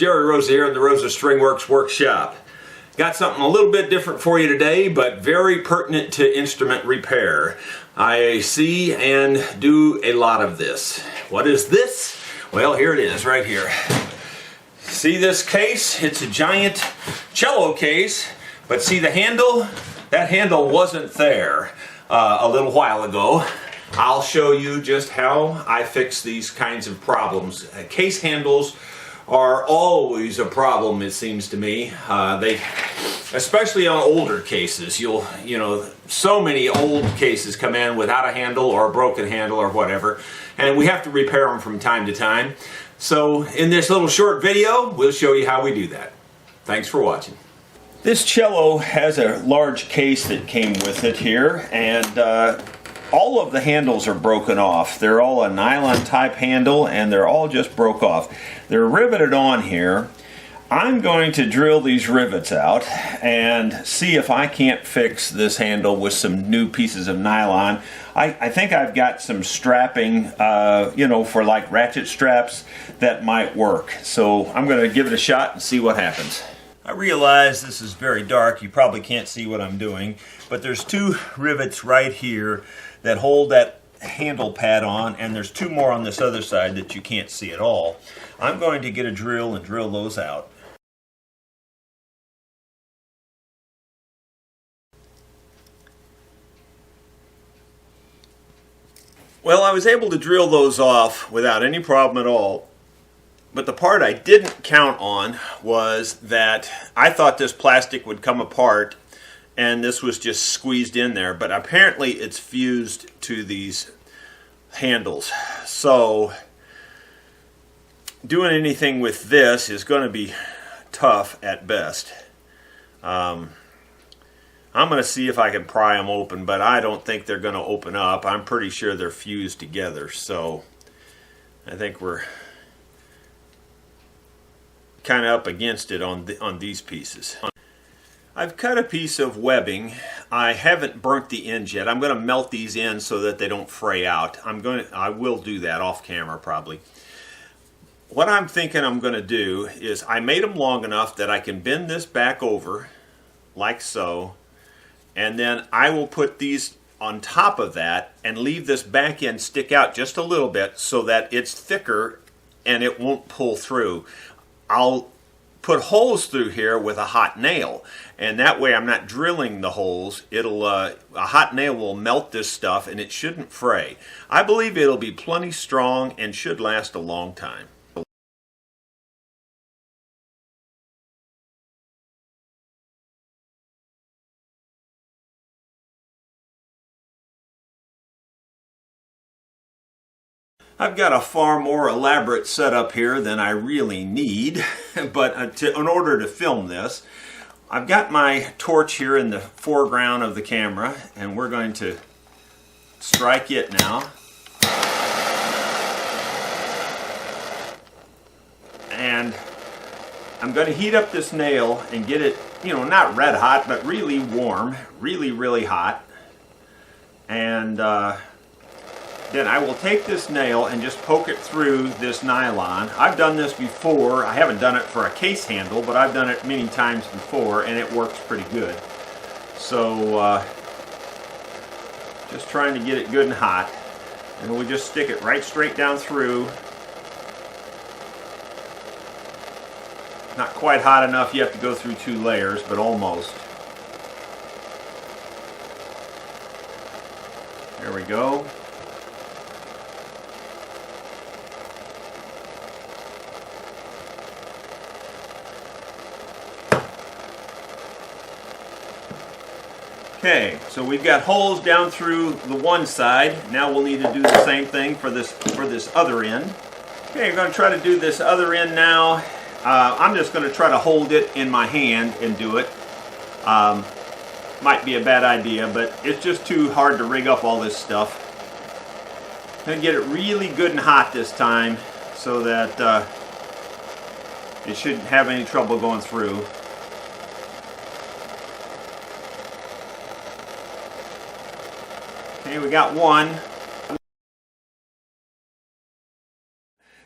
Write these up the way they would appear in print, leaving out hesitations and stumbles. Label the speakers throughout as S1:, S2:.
S1: Rosa here in the Rosa Stringworks Workshop. Got something a little bit different for you today, but very pertinent to instrument repair. I see and do a lot of this. What is this? Well, here it is right here. See this case? It's a giant cello case, but see the handle? That handle wasn't there a little while ago. I'll show you just how I fix these kinds of problems. Case handles are always a problem, it seems to me. Especially on older cases, so many old cases come in without a handle or a broken handle or whatever, and we have to repair them from time to time. So in this little short video, we'll show you how we do that. Thanks for watching. This cello has a large case that came with it here, and all of the handles are broken off. They're all a nylon type handle, and they're all just broke off. They're riveted on here. I'm going to drill these rivets out and see if I can't fix this handle with some new pieces of nylon. I think I've got some strapping, for like ratchet straps that might work. So I'm going to give it a shot and see what happens. I realize this is very dark. You probably can't see what I'm doing, but there's two rivets right here that hold that handle pad on, and there's two more on this other side that you can't see at all. I'm going to get a drill and drill those out. Well, I was able to drill those off without any problem at all. But the part I didn't count on was that I thought this plastic would come apart and this was just squeezed in there, but apparently it's fused to these handles. So doing anything with this is going to be tough at best. I'm going to see if I can pry them open, but I don't think they're going to open up. I'm pretty sure they're fused together, so I think we're kind of up against it on these pieces. I've cut a piece of webbing. I haven't burnt the ends yet. I'm going to melt these in so that they don't fray out. I will do that off camera probably. What I'm thinking I'm going to do is I made them long enough that I can bend this back over like so, and then I will put these on top of that and leave this back end stick out just a little bit so that it's thicker and it won't pull through. I'll put holes through here with a hot nail, and that way I'm not drilling the holes. A hot nail will melt this stuff and it shouldn't fray. I believe it'll be plenty strong and should last a long time. I've got a far more elaborate setup here than I really need, but in order to film this, I've got my torch here in the foreground of the camera, and we're going to strike it now. And I'm going to heat up this nail and get it, not red hot, but really warm, really hot. And then I will take this nail and just poke it through this nylon. I've done this before. I haven't done it for a case handle, but I've done it many times before, and it works pretty good. So just trying to get it good and hot. And we just stick it right straight down through. Not quite hot enough, you have to go through 2 layers, but almost. There we go. Okay, so we've got holes down through the one side. Now we'll need to do the same thing for this other end. Okay, we're going to try to do this other end now. I'm just going to try to hold it in my hand and do it. Might be a bad idea, but it's just too hard to rig up all this stuff. I'm going to get it really good and hot this time so that it shouldn't have any trouble going through. Okay, we got one.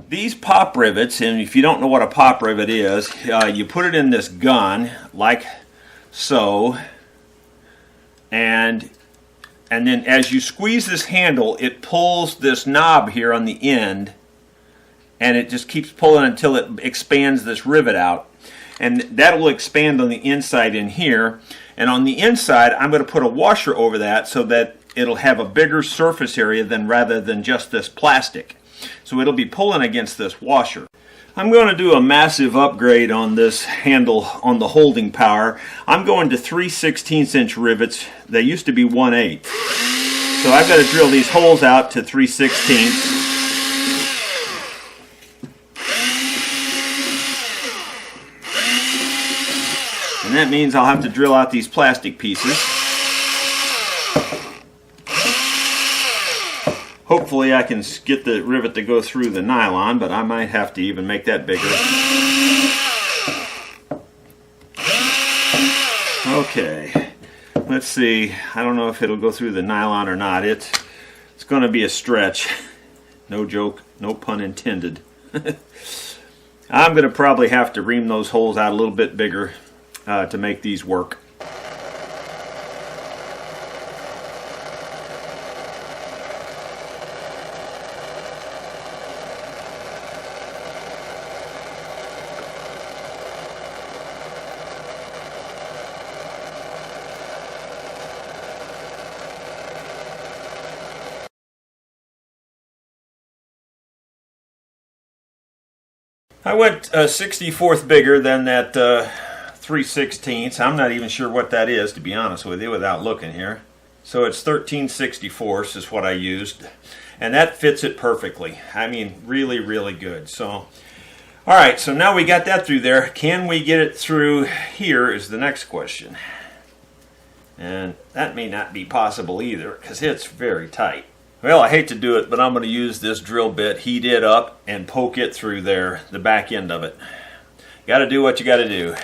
S1: These pop rivets, and if you don't know what a pop rivet is, you put it in this gun like so, and then as you squeeze this handle, it pulls this knob here on the end, and it just keeps pulling until it expands this rivet out. And that will expand on the inside in here. And on the inside, I'm going to put a washer over that so that it'll have a bigger surface area rather than just this plastic. So it'll be pulling against this washer. I'm going to do a massive upgrade on this handle on the holding power. I'm going to 3/16 inch rivets. They used to be 1/8. So I've got to drill these holes out to 3/16. And that means I'll have to drill out these plastic pieces. Hopefully I can get the rivet to go through the nylon, but I might have to even make that bigger. Okay, let's see. I don't know if it'll go through the nylon or not. It's going to be a stretch. No joke, no pun intended. I'm going to probably have to ream those holes out a little bit bigger to make these work. I went 64th bigger than that 3/16. I'm not even sure what that is, to be honest with you, without looking here. So it's 13/64 is what I used, and that fits it perfectly. I mean, really, really good. So, all right, so now we got that through there. Can we get it through here is the next question. And that may not be possible either, because it's very tight. Well, I hate to do it, but I'm going to use this drill bit, heat it up, and poke it through there, the back end of it. Got to do what you got to do.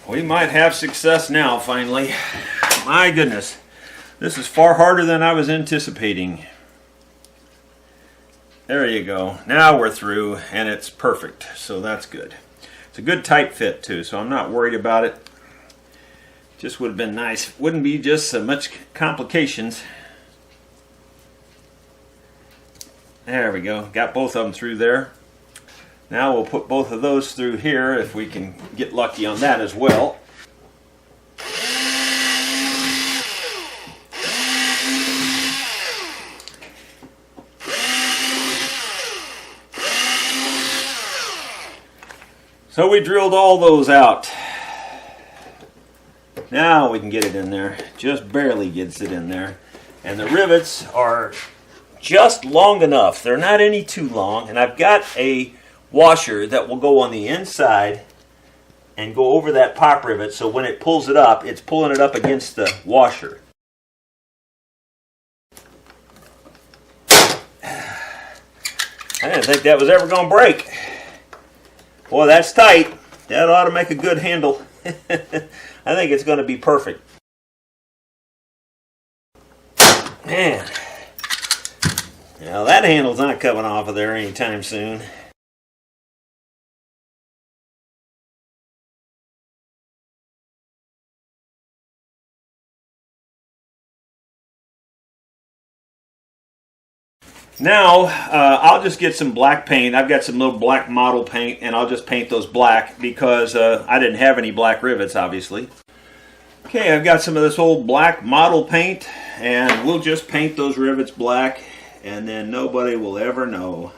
S1: We might have success now, finally. My goodness, this is far harder than I was anticipating. There you go. Now we're through, and it's perfect, so that's good. It's a good tight fit too, so I'm not worried about it. Just would have been nice. Wouldn't be just so much complications. There we go. Got both of them through there. Now we'll put both of those through here if we can get lucky on that as well. So we drilled all those out. Now we can get it in there. Just barely gets it in there. And the rivets are just long enough. They're not any too long. And I've got a washer that will go on the inside and go over that pop rivet, so when it pulls it up, it's pulling it up against the washer. I didn't think that was ever going to break. Boy, that's tight. That ought to make a good handle. I think it's going to be perfect. Man, now that handle's not coming off of there anytime soon. Now, I'll just get some black paint. I've got some little black model paint, and I'll just paint those black because I didn't have any black rivets, obviously. Okay, I've got some of this old black model paint, and we'll just paint those rivets black, and then nobody will ever know.